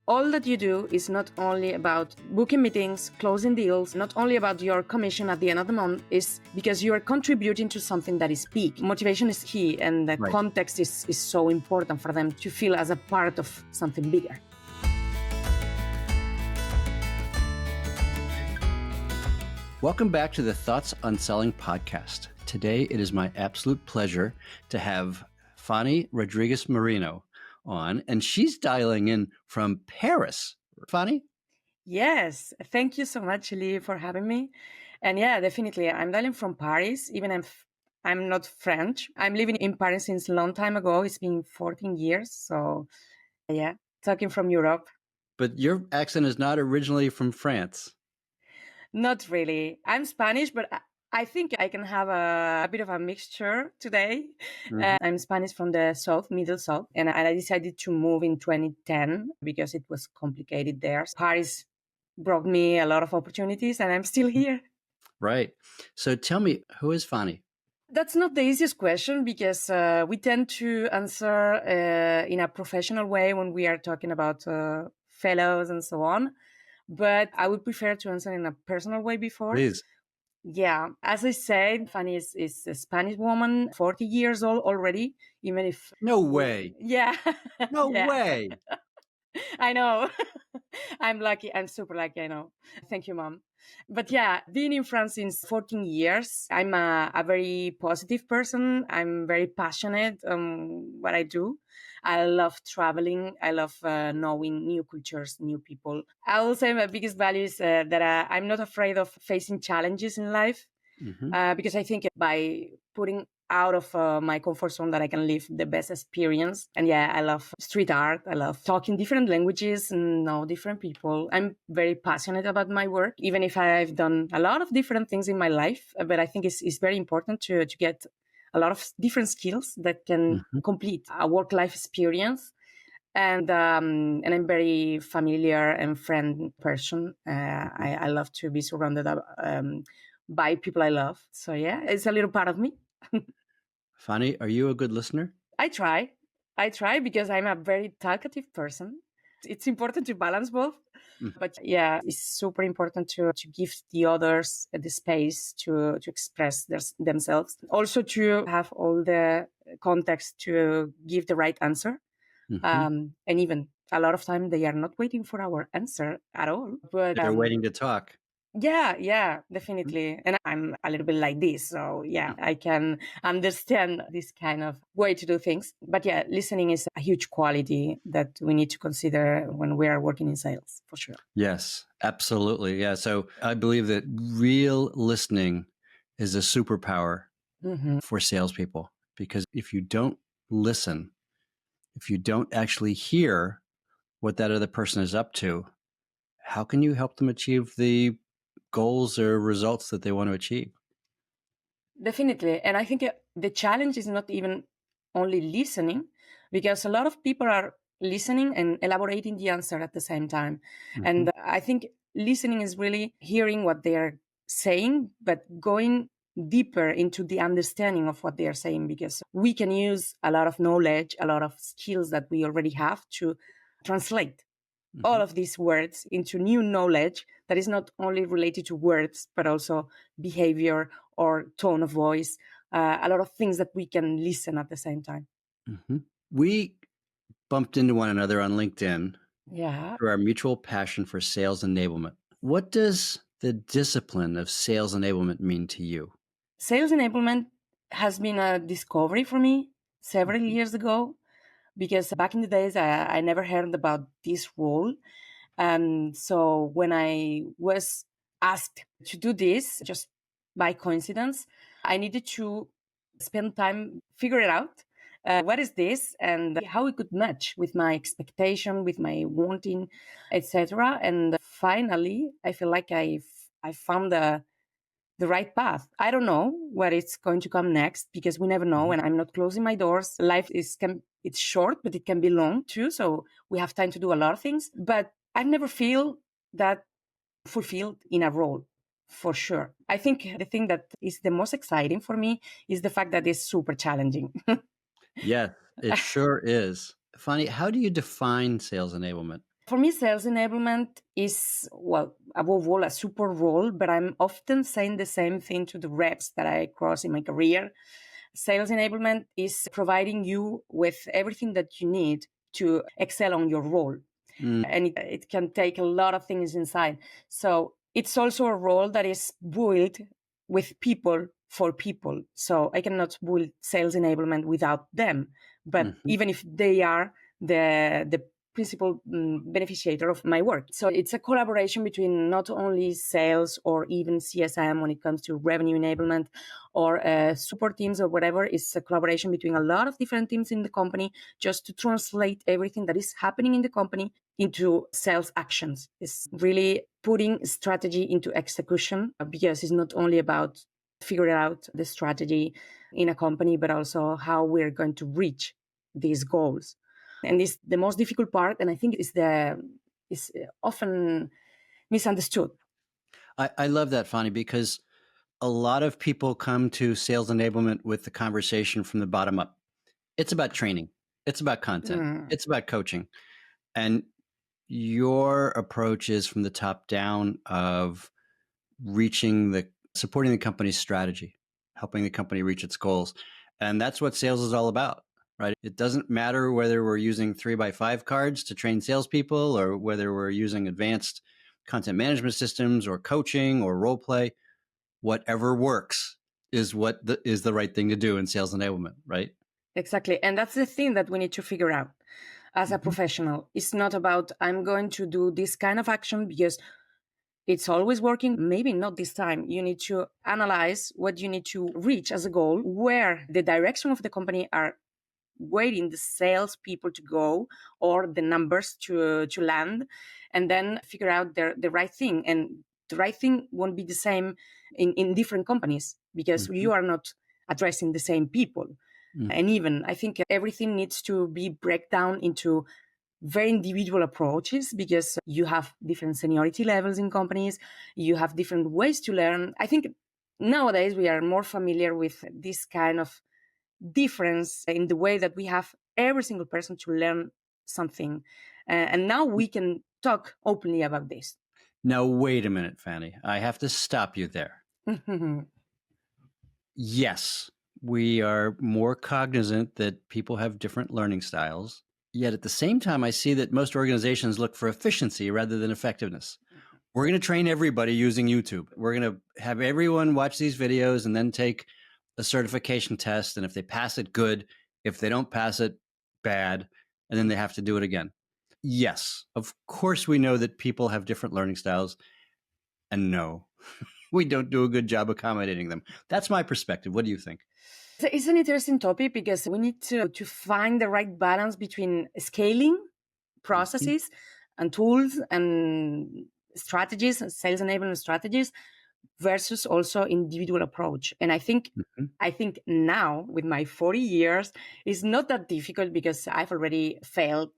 all that you do is not only about booking meetings, closing deals, not only about your commission at the end of the month, is because you are contributing to something that is big. Motivation is key, and the context is so important for them to feel as a part of something bigger. Welcome back to the Thoughts on Selling podcast. Today, it is my absolute pleasure to have Fani Rodriguez Marino on, and she's dialing in from Paris. Fani? Yes, thank you so much, Lee, for having me. And yeah, definitely, I'm dialing from Paris, even if I'm not French. I'm living in Paris since a long time ago. It's been 14 years. So yeah, talking from Europe. But your accent is not originally from France. Not really. I'm Spanish, but I think I can have a bit of a mixture today. I'm Spanish from the South, Middle South, and I decided to move in 2010 because it was complicated there. Paris brought me a lot of opportunities, and I'm still here. Right. So tell me, who is Fani? That's not the easiest question because we tend to answer in a professional way when we are talking about fellows and so on. But I would prefer to answer in a personal way before. Please. Yeah. As I said, Fani is a Spanish woman, 40 years old already, even if... No way. Yeah. No way. I know. I'm lucky. I'm super lucky. I know. Thank you, Mom. But yeah, being in France since 14 years, I'm a very positive person. I'm very passionate on what I do. I love traveling. I love knowing new cultures, new people. I will say my biggest value is that I'm not afraid of facing challenges in life because I think by putting out of my comfort zone that I can live the best experience. And yeah, I love street art. I love talking different languages and know different people. I'm very passionate about my work, even if I've done a lot of different things in my life. But I think it's very important to get a lot of different skills that can complete a work-life experience. And I'm very familiar and friend person. I love to be surrounded by people I love. So yeah, it's a little part of me. Fani, are you a good listener? I try because I'm a very talkative person. It's important to balance both. But yeah, it's super important to give the others the space to express themselves. Also to have all the context to give the right answer. And even a lot of time they are not waiting for our answer at all. But they're waiting to talk. Yeah, definitely. And I'm a little bit like this. So yeah, I can understand this kind of way to do things. But yeah, listening is a huge quality that we need to consider when we are working in sales, for sure. Yes, absolutely. Yeah. So I believe that real listening is a superpower for salespeople, because if you don't listen, if you don't actually hear what that other person is up to, how can you help them achieve the goals or results that they want to achieve? Definitely. And I think the challenge is not even only listening, because a lot of people are listening and elaborating the answer at the same time. And I think listening is really hearing what they are saying, but going deeper into the understanding of what they are saying, because we can use a lot of knowledge, a lot of skills that we already have to translate all of these words into new knowledge that is not only related to words, but also behavior or tone of voice, a lot of things that we can listen at the same time. We bumped into one another on LinkedIn through our mutual passion for sales enablement. What does the discipline of sales enablement mean to you? Sales enablement has been a discovery for me several years ago, because back in the days, I never heard about this role. So when I was asked to do this, just by coincidence, I needed to spend time figure it out. What is this and how it could match with my expectation, with my wanting, etc. And finally, I feel like I found the right path. I don't know where it's going to come next, because we never know, and I'm not closing my doors. Life it's short, but it can be long too. So we have time to do a lot of things, but I've never feel that fulfilled in a role, for sure. I think the thing that is the most exciting for me is the fact that it's super challenging. Yes, it sure is. Fani, how do you define sales enablement? For me, sales enablement is, well, above all, a super role, but I'm often saying the same thing to the reps that I cross in my career. Sales enablement is providing you with everything that you need to excel on your role. And it can take a lot of things inside. So it's also a role that is built with people for people. So I cannot build sales enablement without them. But even if they are the principal beneficiator of my work. So it's a collaboration between not only sales or even CSM when it comes to revenue enablement or support teams or whatever. It's a collaboration between a lot of different teams in the company just to translate everything that is happening in the company into sales actions. It's really putting strategy into execution because it's not only about figuring out the strategy in a company, but also how we're going to reach these goals. And it's the most difficult part, and I think it's often misunderstood. I love that, Fani, because a lot of people come to sales enablement with the conversation from the bottom up. It's about training. It's about content. It's about coaching. And your approach is from the top down of supporting the company's strategy, helping the company reach its goals. And that's what sales is all about, right? It doesn't matter whether we're using 3x5 cards to train salespeople or whether we're using advanced content management systems or coaching or role play. Whatever works is is the right thing to do in sales enablement, right? Exactly. And that's the thing that we need to figure out as a professional. It's not about, I'm going to do this kind of action because it's always working. Maybe not this time. You need to analyze what you need to reach as a goal, where the direction of the company are waiting the salespeople to go or the numbers to land, and then figure out the right thing. And the right thing won't be the same in different companies because you are not addressing the same people. And even I think everything needs to be break down into very individual approaches because you have different seniority levels in companies, you have different ways to learn. I think nowadays we are more familiar with this kind of difference in the way that we have every single person to learn something. And now we can talk openly about this. Now, wait a minute, Fanny. I have to stop you there. Yes, we are more cognizant that people have different learning styles. Yet at the same time, I see that most organizations look for efficiency rather than effectiveness. We're going to train everybody using YouTube. We're going to have everyone watch these videos and then take a certification test. And if they pass it, good. If they don't pass it, bad. And then they have to do it again. Yes, of course, we know that people have different learning styles. And no, we don't do a good job accommodating them. That's my perspective. What do you think? It's an interesting topic because we need to find the right balance between scaling processes and tools and strategies, sales enablement strategies, versus also individual approach. And I think now with my 40 years is not that difficult because I've already failed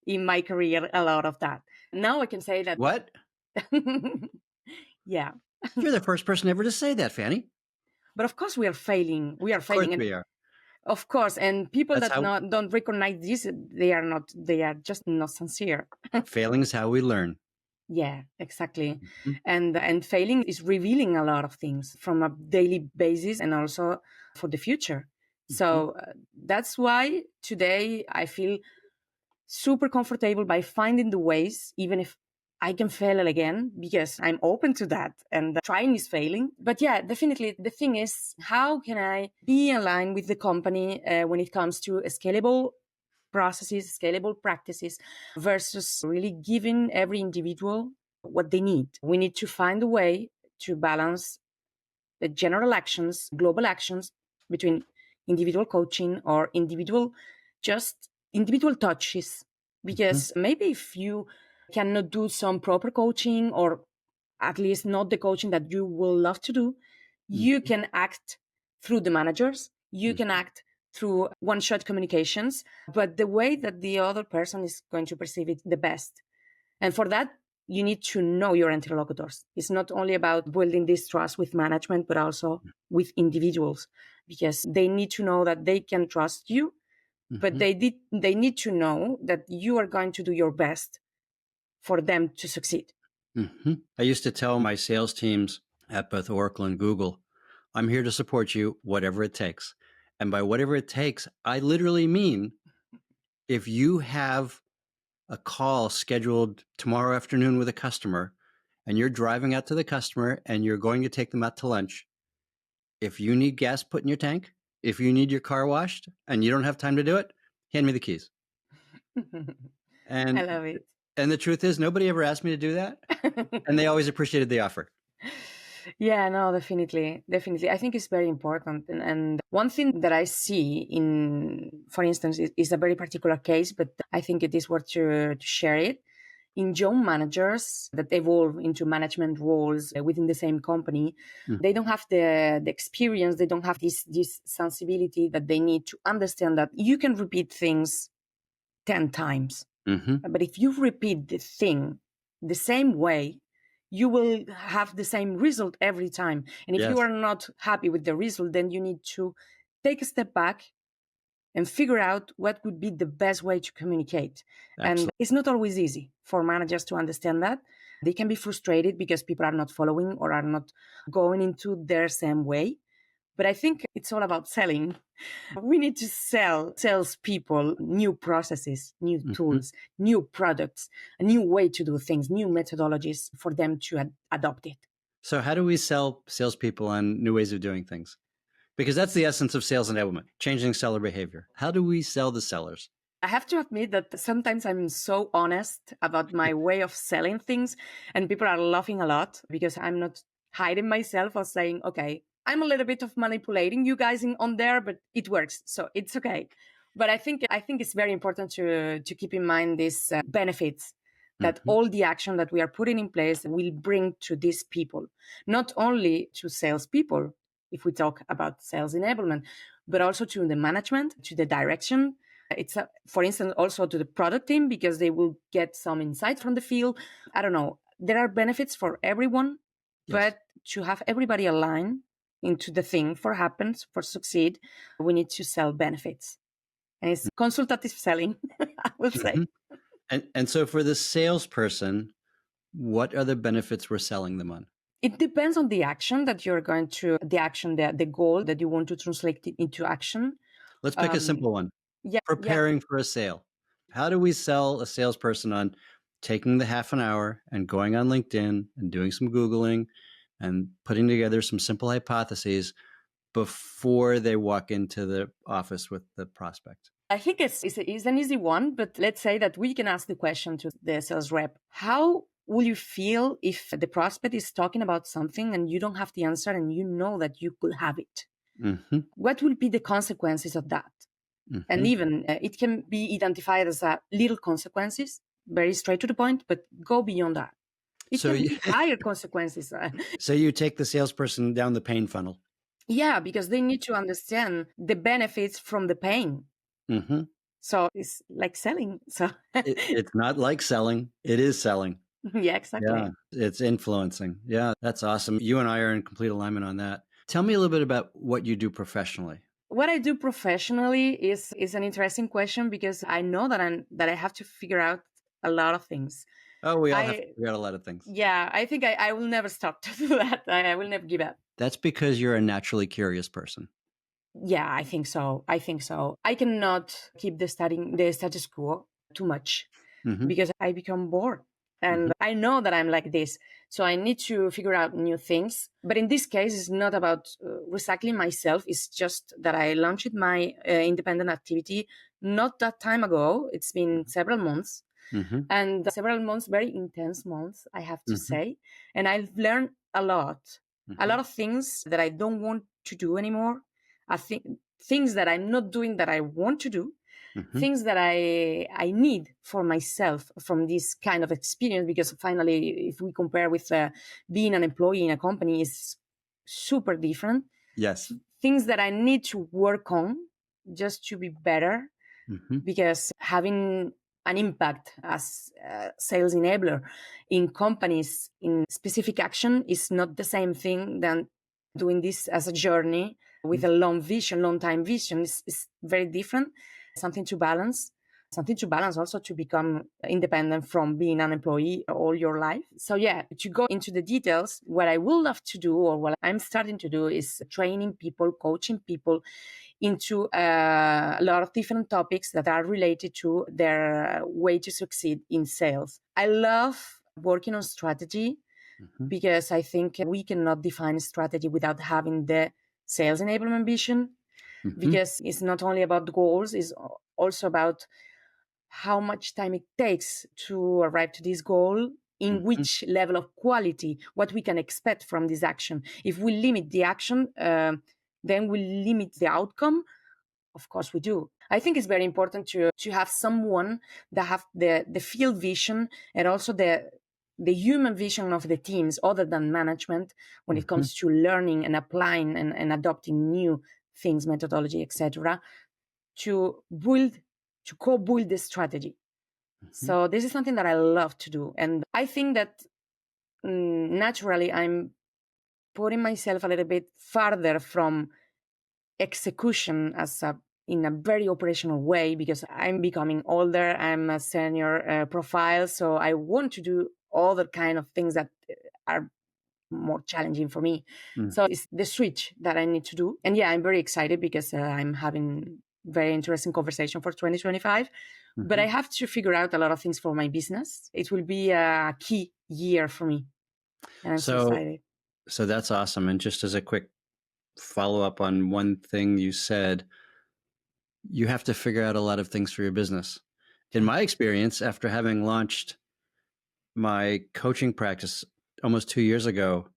in my career a lot of that. Now I can say that What? yeah. You're the first person ever to say that, Fanny. But of course we are failing. We are Of course failing. And we are. of course, and people That's that how don't recognize this, they are just not sincere. failing is how we learn. Yeah, exactly. And failing is revealing a lot of things from a daily basis and also for the future. So that's why today I feel super comfortable by finding the ways, even if I can fail again, because I'm open to that and trying is failing. But yeah, definitely the thing is, how can I be aligned with the company when it comes to scalable processes, scalable practices versus really giving every individual what they need. We need to find a way to balance the general actions, global actions between individual coaching or just individual touches. Because maybe if you cannot do some proper coaching or at least not the coaching that you will love to do, you can act through the managers, you can act through one-shot communications, but the way that the other person is going to perceive it the best. And for that, you need to know your interlocutors. It's not only about building this trust with management, but also with individuals, because they need to know that they can trust you, but they need to know that you are going to do your best for them to succeed. I used to tell my sales teams at both Oracle and Google, I'm here to support you, whatever it takes. And by whatever it takes, I literally mean if you have a call scheduled tomorrow afternoon with a customer and you're driving out to the customer and you're going to take them out to lunch, if you need gas put in your tank, if you need your car washed and you don't have time to do it, hand me the keys. I And love it. and the truth is nobody ever asked me to do that. And they always appreciated the offer. Yeah, no, definitely. Definitely. I think it's very important. And one thing that I see for instance, is a very particular case, but I think it is worth to share it. In young managers that evolve into management roles within the same company, they don't have the experience, they don't have this sensibility that they need to understand that you can repeat things 10 times. But if you repeat the thing the same way, you will have the same result every time. And if you are not happy with the result, then you need to take a step back and figure out what would be the best way to communicate. Absolutely. And it's not always easy for managers to understand that. They can be frustrated because people are not following or are not going into their same way. But I think it's all about selling. We need to sell salespeople new processes, new tools, new products, a new way to do things, new methodologies for them to adopt it. So how do we sell salespeople on new ways of doing things? Because that's the essence of sales enablement, changing seller behavior. How do we sell the sellers? I have to admit that sometimes I'm so honest about my way of selling things, and people are laughing a lot because I'm not hiding myself or saying, okay, I'm a little bit of manipulating you guys on there, but it works, so it's okay. But I think it's very important to keep in mind these benefits that all the action that we are putting in place will bring to these people, not only to salespeople, if we talk about sales enablement, but also to the management, to the direction. It's, for instance, also to the product team, because they will get some insight from the field. I don't know. There are benefits for everyone, but to have everybody align into the thing for succeed, we need to sell benefits. And it's consultative selling, I would say. And so for the salesperson, what are the benefits we're selling them on? It depends on the action that you're going to, the goal that you want to translate it into action. Let's pick a simple one. Preparing for a sale. How do we sell a salesperson on taking the half an hour and going on LinkedIn and doing some Googling and putting together some simple hypotheses before they walk into the office with the prospect? I think it's an easy one, but let's say that we can ask the question to the sales rep. How will you feel if the prospect is talking about something and you don't have the answer and you know that you could have it? What will be the consequences of that? And even it can be identified as little consequences, very straight to the point, but go beyond that. It can be higher consequences. So you take the salesperson down the pain funnel. Yeah, because they need to understand the benefits from the pain. So it's like selling. So it's not like selling. It is selling. Yeah, exactly. Yeah, it's influencing. Yeah, that's awesome. You and I are in complete alignment on that. Tell me a little bit about what you do professionally. What I do professionally is an interesting question, because I know that I have to figure out a lot of things. Oh, we all have to figure out a lot of things. Yeah, I think I will never stop to do that. I will never give up. That's because you're a naturally curious person. Yeah, I think so. I cannot keep the status quo too much, because I become bored. And I know that I'm like this. So I need to figure out new things. But in this case, it's not about recycling myself. It's just that I launched my independent activity not that time ago. It's been several months. And several months, very intense months, I have to say. And I've learned a lot of things that I don't want to do anymore. I think things that I'm not doing that I want to do. Things that I need for myself from this kind of experience, because finally, if we compare with being an employee in a company, is super different. Yes. Things that I need to work on just to be better, because having an impact as a sales enabler in companies in specific action is not the same thing than doing this as a journey with a long time vision. Is very different. Something to balance. something to balance also to become independent from being an employee all your life. So yeah, to go into the details, what I would love to do or what I'm starting to do is training people, coaching people into a lot of different topics that are related to their way to succeed in sales. I love working on strategy because I think we cannot define strategy without having the sales enablement vision, because it's not only about the goals, it's also about how much time it takes to arrive to this goal, in which level of quality, what we can expect from this action. If we limit the action, then we limit the outcome. Of course we do. I think it's very important to have someone that have the field vision and also the human vision of the teams other than management when it comes to learning and applying and adopting new things, methodology, etc., to co-build the strategy. So this is something that I love to do. And I think that naturally I'm putting myself a little bit farther from execution in a very operational way, because I'm becoming older. I'm a senior profile. So I want to do other kind of things that are more challenging for me. So it's the switch that I need to do. And yeah, I'm very excited because I'm having very interesting conversation for 2025. But I have to figure out a lot of things for my business. It will be a key year for me. And I'm so excited. So that's awesome. And just as a quick follow up on one thing you said, you have to figure out a lot of things for your business. In my experience, after having launched my coaching practice almost 2 years ago,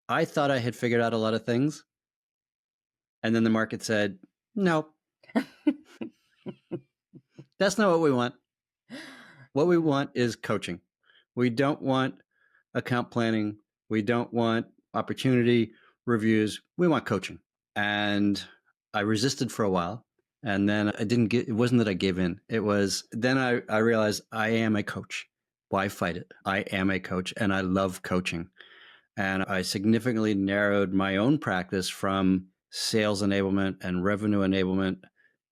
I thought I had figured out a lot of things. And then the market said, no, that's not what we want. What we want is coaching. We don't want account planning. We don't want opportunity reviews. We want coaching. And I resisted for a while. And then it wasn't that I gave in. It was, then I realized I am a coach. Why fight it? I am a coach and I love coaching. And I significantly narrowed my own practice from sales enablement and revenue enablement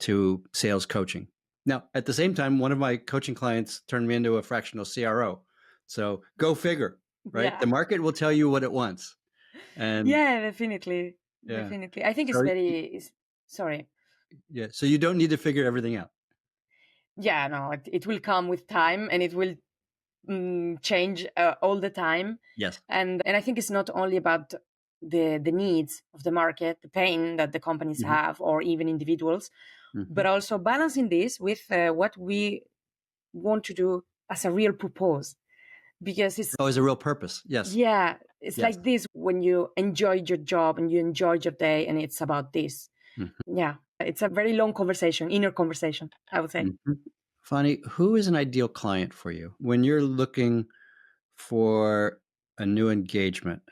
to sales coaching. Now, at the same time, one of my coaching clients turned me into a fractional CRO. So go figure, right? Yeah. The market will tell you what it wants. And yeah, definitely. Yeah. Definitely. I think sorry. Yeah. So you don't need to figure everything out. Yeah, no, it will come with time and it will change all the time. Yes. And I think it's not only about the needs of the market, the pain that the companies have, or even individuals, but also balancing this with what we want to do as a real purpose. Because it's as a real purpose. Yes. Yeah. It's like this when you enjoy your job and you enjoy your day and it's about this. Yeah. It's a very long conversation, inner conversation, I would say. Fani, who is an ideal client for you when you're looking for a new engagement?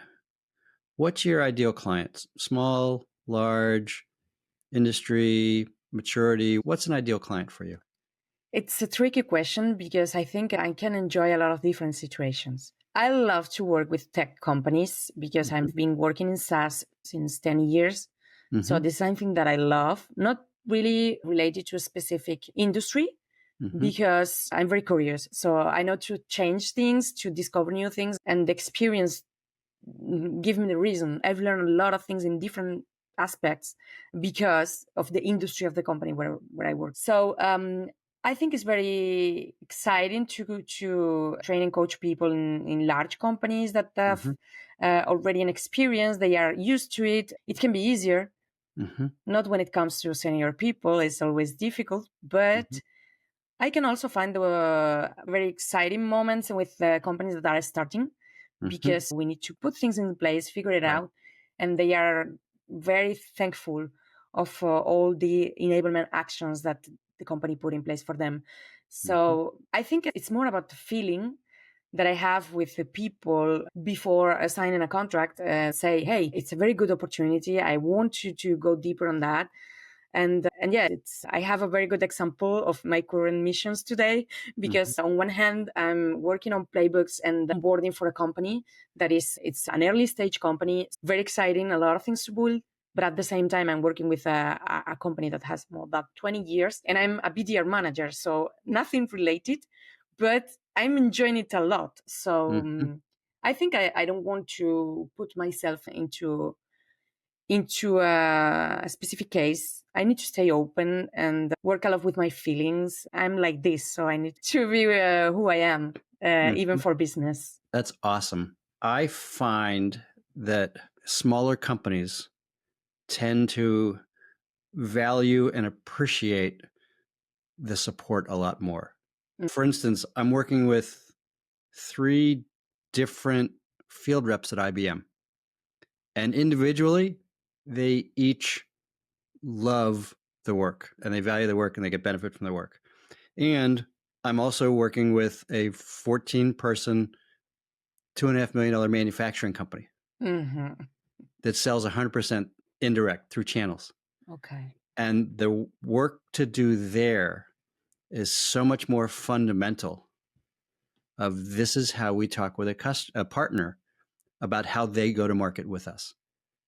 What's your ideal client? Small, large, industry, maturity? What's an ideal client for you? It's a tricky question because I think I can enjoy a lot of different situations. I love to work with tech companies because I've been working in SaaS since 10 years. So this is something that I love, not really related to a specific industry, because I'm very curious. So I know to change things, to discover new things, and the experience give me the reason. I've learned a lot of things in different aspects because of the industry of the company where I work. So I think it's very exciting to train and coach people in large companies that have already an experience. They are used to it. It can be easier. Not when it comes to senior people. It's always difficult, but I can also find very exciting moments with companies that are starting, because we need to put things in place, figure it out, and they are very thankful of all the enablement actions that the company put in place for them. So I think it's more about the feeling that I have with the people before signing a contract, say, hey, it's a very good opportunity. I want you to go deeper on that. And yeah, I have a very good example of my current missions today, because on one hand, I'm working on playbooks and onboarding for a company it's an early stage company. It's very exciting, a lot of things to build. But at the same time, I'm working with a company that has more than 20 years, and I'm a BDR manager, so nothing related, but I'm enjoying it a lot. So Mm-hmm. I think I don't want to put myself into a specific case. I need to stay open and work a lot with my feelings. I'm like this, so I need to be who I am, even Mm-hmm. for business. That's awesome. I find that smaller companies tend to value and appreciate the support a lot more. For instance, I'm working with 3 different field reps at IBM, and individually, they each love the work and they value the work and they get benefit from the work. And I'm also working with a 14-person, $2.5 million manufacturing company that sells 100% indirect through channels. Okay. And the work to do there is so much more fundamental of this is how we talk with a partner about how they go to market with us.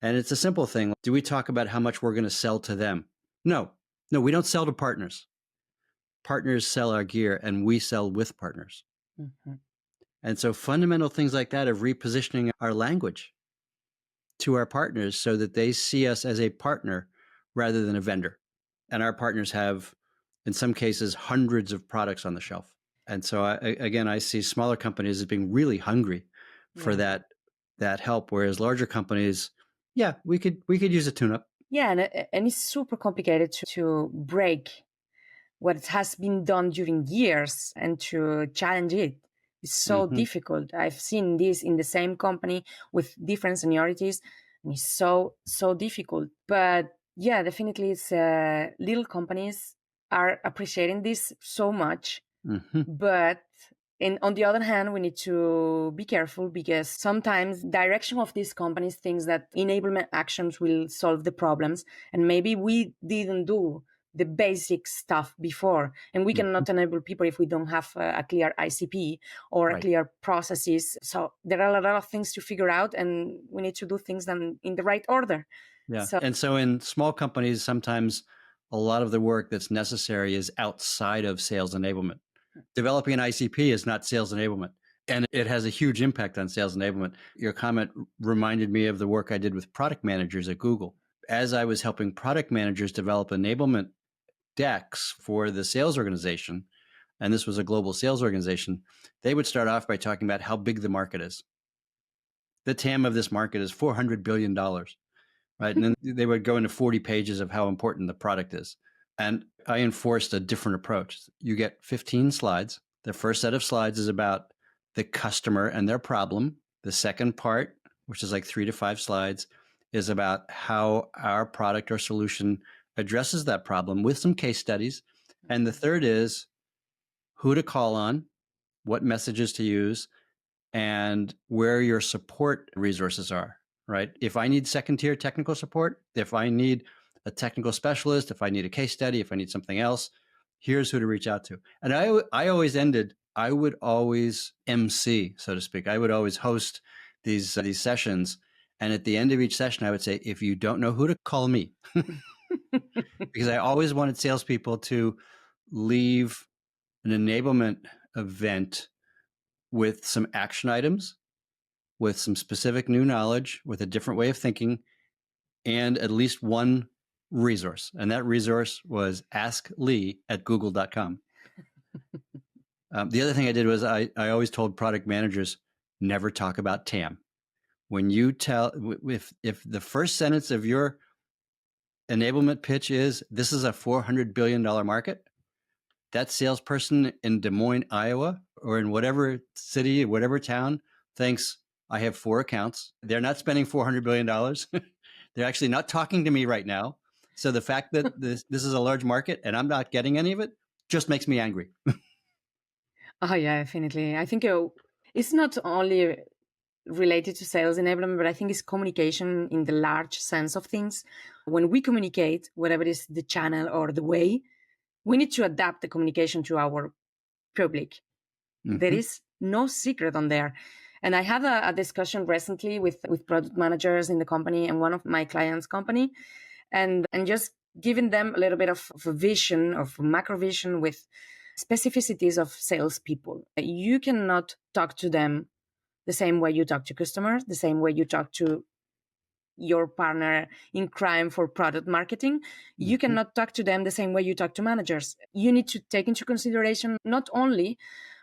And it's a simple thing. Do we talk about how much we're going to sell to them? No, we don't sell to partners. Partners sell our gear and we sell with partners. And so fundamental things like that of repositioning our language to our partners so that they see us as a partner rather than a vendor. And our partners have, in some cases, hundreds of products on the shelf. And so I see smaller companies as being really hungry for that help, whereas larger companies, we could use a tune-up. Yeah, and it's super complicated to break what has been done during years and to challenge it. It's so difficult. I've seen this in the same company with different seniorities, and it's so difficult. But yeah, definitely, it's little companies are appreciating this so much. But on the other hand, we need to be careful because sometimes direction of these companies thinks that enablement actions will solve the problems, and maybe we didn't do the basic stuff before, and we cannot enable people if we don't have a clear ICP or a clear processes. So there are a lot of things to figure out, and we need to do things in the right order. Yeah. And so in small companies, sometimes a lot of the work that's necessary is outside of sales enablement. Developing an ICP is not sales enablement, and it has a huge impact on sales enablement. Your comment reminded me of the work I did with product managers at Google. As I was helping product managers develop enablement decks for the sales organization, and this was a global sales organization, they would start off by talking about how big the market is. The TAM of this market is $400 billion, right? And then they would go into 40 pages of how important the product is. And I enforced a different approach. You get 15 slides. The first set of slides is about the customer and their problem. The second part, which is like 3 to 5 slides, is about how our product or solution addresses that problem with some case studies. And the third is who to call on, what messages to use, and where your support resources are, right? If I need second tier technical support, if I need a technical specialist, if I need a case study, if I need something else, here's who to reach out to. And I would always MC, so to speak. I would always host these sessions. And at the end of each session, I would say, if you don't know who to call me, because I always wanted salespeople to leave an enablement event with some action items, with some specific new knowledge, with a different way of thinking, and at least one resource. And that resource was asklee@google.com. The other thing I did was I always told product managers, never talk about TAM. When you if the first sentence of your enablement pitch is, this is a $400 billion market, that salesperson in Des Moines, Iowa, or in whatever city, whatever town, thinks I have 4 accounts. They're not spending $400 billion. They're actually not talking to me right now. So the fact that this is a large market and I'm not getting any of it just makes me angry. Oh, yeah, definitely. I think it's not only related to sales enablement, but I think it's communication in the large sense of things. When we communicate, whatever is the channel or the way, we need to adapt the communication to our public. There is no secret on there. And I had a discussion recently with product managers in the company and one of my clients' company, and just giving them a little bit of a vision, of macro vision with specificities of salespeople. You cannot talk to them the same way you talk to customers, the same way you talk to your partner in crime for product marketing. You cannot talk to them the same way you talk to managers. You need to take into consideration not only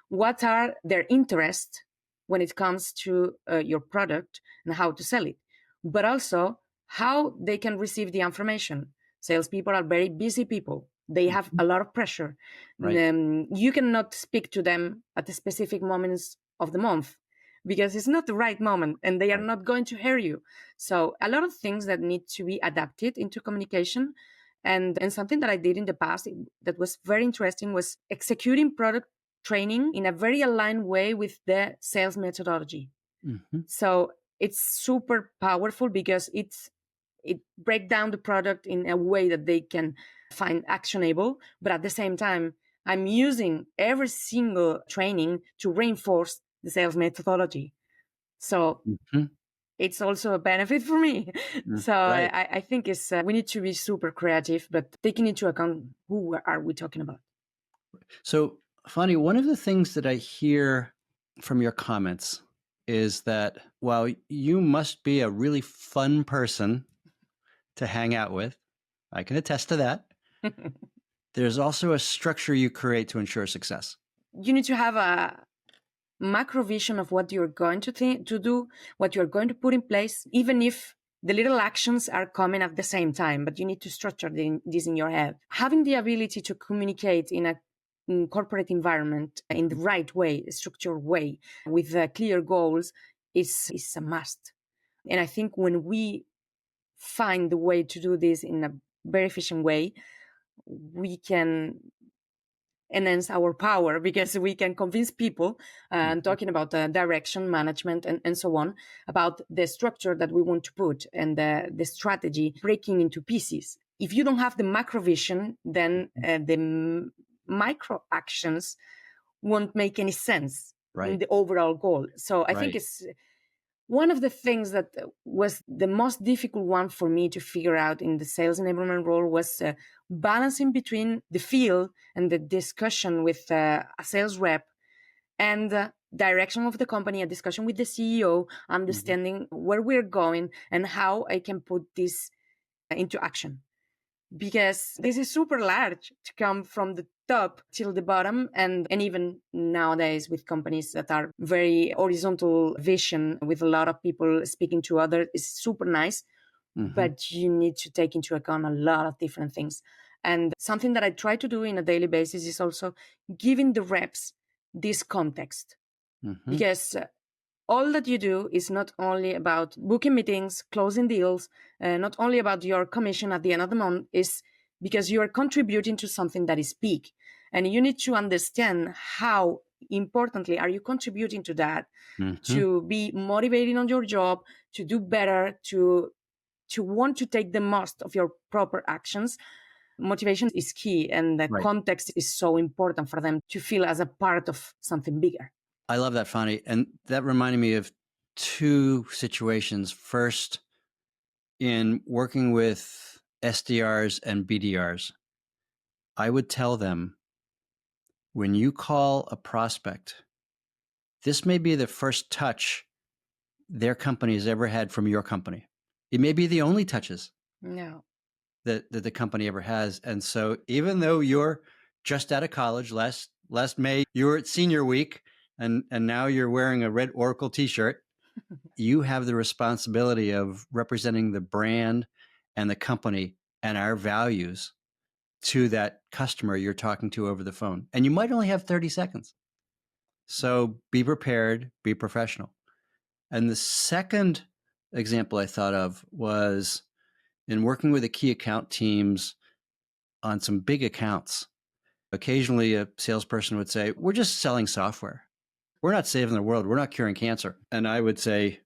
what are their interests when it comes to your product and how to sell it, but also how they can receive the information. Salespeople are very busy people. They have a lot of pressure. Right. You cannot speak to them at the specific moments of the month because it's not the right moment and they are Right. not going to hear you. So a lot of things that need to be adapted into communication. And something that I did in the past that was very interesting was executing product training in a very aligned way with the sales methodology. So it's super powerful because it breaks down the product in a way that they can find actionable, but at the same time I'm using every single training to reinforce the sales methodology. So it's also a benefit for me. So Right. I think it's we need to be super creative, but taking into account who are we talking about. So, Fani, one of the things that I hear from your comments is that while you must be a really fun person to hang out with, I can attest to that, there's also a structure you create to ensure success. You need to have a macro vision of what you're going to do, what you're going to put in place, even if the little actions are coming at the same time, but you need to structure this in your head. Having the ability to communicate in a corporate environment in the right way, a structured way, with clear goals is a must. And I think when we find the way to do this in a very efficient way, we can enhance our power because we can convince people talking about the direction management and so on, about the structure that we want to put and the strategy breaking into pieces. If you don't have the macro vision, then the micro actions won't make any sense in the overall goal. So I think it's one of the things that was the most difficult one for me to figure out in the sales enablement role was balancing between the field and the discussion with a sales rep and direction of the company, a discussion with the CEO, understanding where we're going and how I can put this into action. Because this is super large to come from the top till the bottom. And even nowadays with companies that are very horizontal vision with a lot of people speaking to others is super nice. But you need to take into account a lot of different things. And something that I try to do in a daily basis is also giving the reps this context. Because all that you do is not only about booking meetings, closing deals, not only about your commission at the end of the month, is because you are contributing to something that is big. And you need to understand how importantly are you contributing to that, to be motivated on your job, to do better, to want to take the most of your proper actions. Motivation is key, and the context is so important for them to feel as a part of something bigger. I love that, Fani. And that reminded me of two situations. First, in working with SDRs and BDRs, I would tell them, when you call a prospect, this may be the first touch their company has ever had from your company. It may be the only touches that the company ever has. And so even though you're just out of college, last May, you were at senior week, and now you're wearing a red Oracle t-shirt, you have the responsibility of representing the brand and the company and our values to that customer you're talking to over the phone. And you might only have 30 seconds. So be prepared, be professional. And the second example I thought of was in working with the key account teams on some big accounts. Occasionally a salesperson would say, we're just selling software. We're not saving the world. We're not curing cancer. And I would say,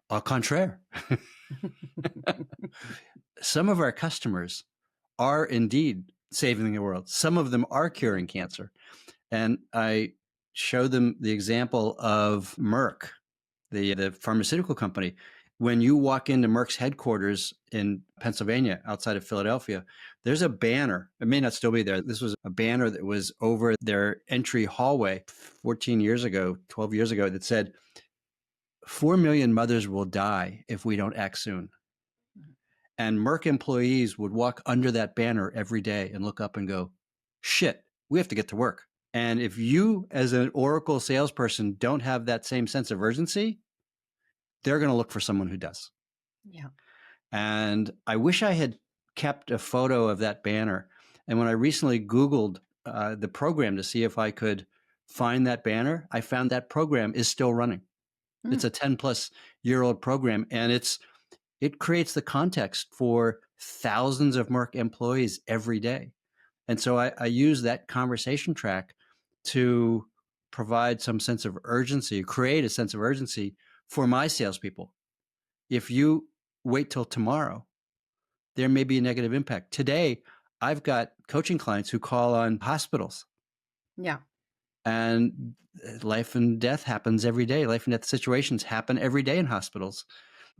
au contraire. Some of our customers are indeed saving the world. Some of them are curing cancer. And I show them the example of Merck, the pharmaceutical company. When you walk into Merck's headquarters in Pennsylvania, outside of Philadelphia, there's a banner. It may not still be there. This was a banner that was over their entry hallway 14 years ago, 12 years ago, that said, 4 million mothers will die if we don't act soon. And Merck employees would walk under that banner every day and look up and go, shit, we have to get to work. And if you, as an Oracle salesperson, don't have that same sense of urgency, they're going to look for someone who does. Yeah. And I wish I had kept a photo of that banner. And when I recently Googled the program to see if I could find that banner, I found that program is still running. It's a 10-plus-year-old program, and it creates the context for thousands of Merck employees every day. And so I use that conversation track to provide some sense of urgency, create a sense of urgency for my salespeople. If you wait till tomorrow, there may be a negative impact. Today, I've got coaching clients who call on hospitals. Yeah. And life and death happens every day. Life and death situations happen every day in hospitals.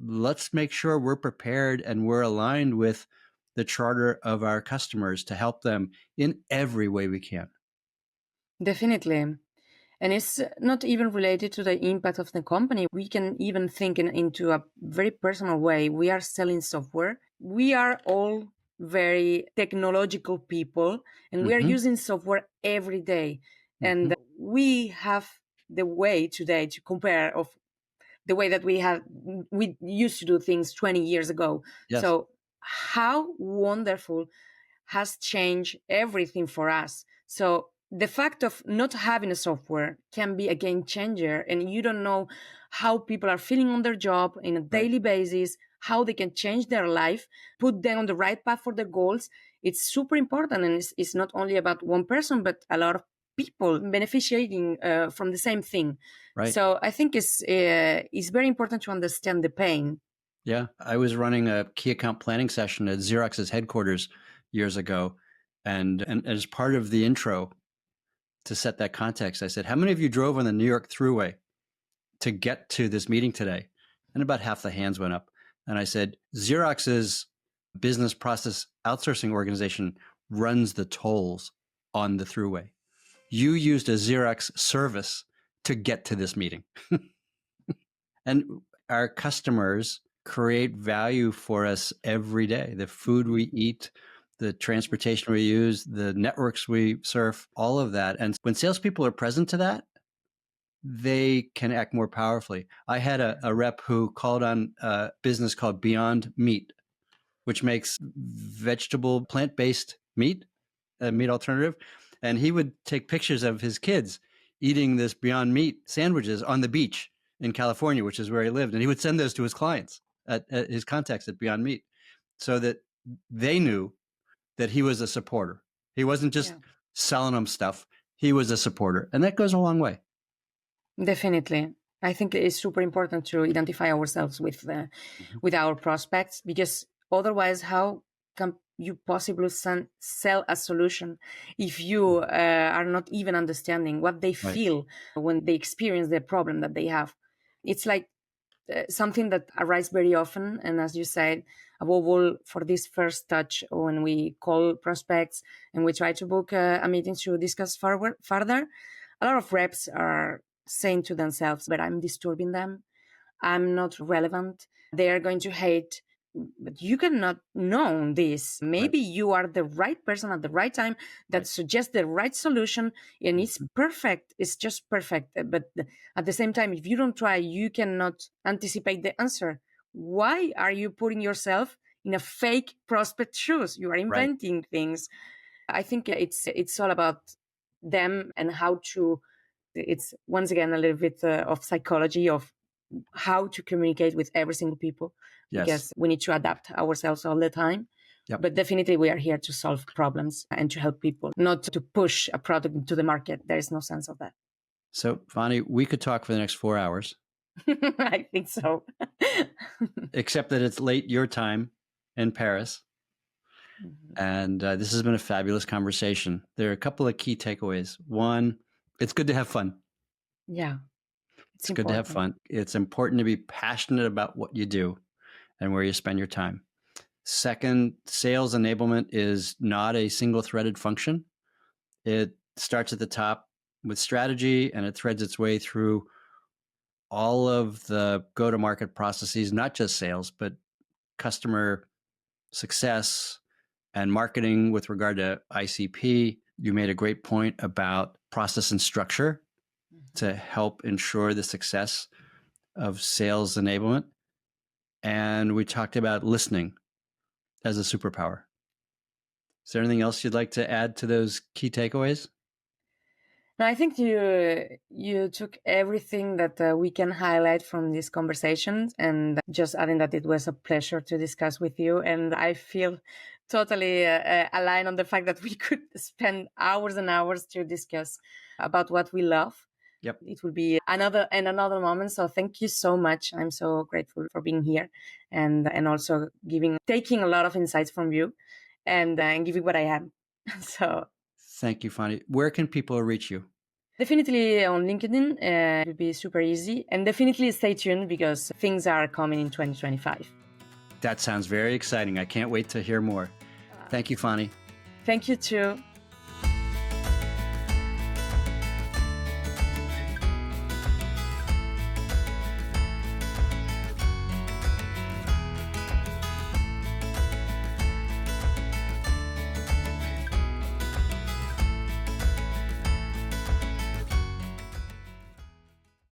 Let's make sure we're prepared and we're aligned with the charter of our customers to help them in every way we can. Definitely. And it's not even related to the impact of the company. We can even think into a very personal way. We are selling software. We are all very technological people, and we are using software every day. And we have the way today to compare of the way that we used to do things 20 years ago. Yes. So how wonderful has changed everything for us. So the fact of not having a software can be a game changer, and you don't know how people are feeling on their job in a daily basis, how they can change their life, put them on the right path for their goals. It's super important, and it's not only about one person, but a lot of people beneficiating from the same thing. Right. So I think it's very important to understand the pain. Yeah. I was running a key account planning session at Xerox's headquarters years ago. And as part of the intro to set that context, I said, how many of you drove on the New York Thruway to get to this meeting today? And about half the hands went up. And I said, Xerox's business process outsourcing organization runs the tolls on the Thruway. You used a Xerox service to get to this meeting. And our customers create value for us every day. The food we eat, the transportation we use, the networks we surf, all of that. And when salespeople are present to that, they can act more powerfully. I had a rep who called on a business called Beyond Meat, which makes vegetable, plant-based meat, a meat alternative. And he would take pictures of his kids eating this Beyond Meat sandwiches on the beach in California, which is where he lived. And he would send those to his clients at his contacts at Beyond Meat so that they knew that he was a supporter. He wasn't just selling them stuff. He was a supporter. And that goes a long way. Definitely. I think it's super important to identify ourselves with our prospects, because otherwise, how can you possibly sell a solution if you are not even understanding what they feel when they experience the problem that they have? It's like something that arises very often. And as you said, above all, for this first touch, when we call prospects and we try to book a meeting to discuss further, a lot of reps are saying to themselves, but I'm disturbing them. I'm not relevant. They are going to hate. But you cannot know this. Maybe you are the right person at the right time that suggests the right solution, and it's perfect. It's just perfect. But at the same time, if you don't try, you cannot anticipate the answer. Why are you putting yourself in a fake prospect shoes? You are inventing things. I think it's all about them and how to. It's once again a little bit of psychology of how to communicate with every single people, because we need to adapt ourselves all the time. But definitely we are here to solve problems and to help people, not to push a product into the market. There is no sense of that. So, Fani, we could talk for the next 4 hours. I think so. Except that it's late your time in Paris. And this has been a fabulous conversation. There are a couple of key takeaways. One, It's good to have fun. Yeah, It's good to have fun. It's important to be passionate about what you do and where you spend your time. Second, sales enablement is not a single threaded function. It starts at the top with strategy and it threads its way through all of the go-to-market processes, not just sales, but customer success and marketing with regard to ICP. You made a great point about process and structure to help ensure the success of sales enablement. And we talked about listening as a superpower. Is there anything else you'd like to add to those key takeaways? No, I think you took everything that we can highlight from this conversation, and just adding that it was a pleasure to discuss with you. And I feel totally aligned on the fact that we could spend hours and hours to discuss about what we love. Yep. It will be another moment. So thank you so much. I'm so grateful for being here and also taking a lot of insights from you and giving what I am. So thank you, Fani. Where can people reach you? Definitely on LinkedIn. It will be super easy. And definitely stay tuned because things are coming in 2025. That sounds very exciting. I can't wait to hear more. Thank you, Fani. Thank you too.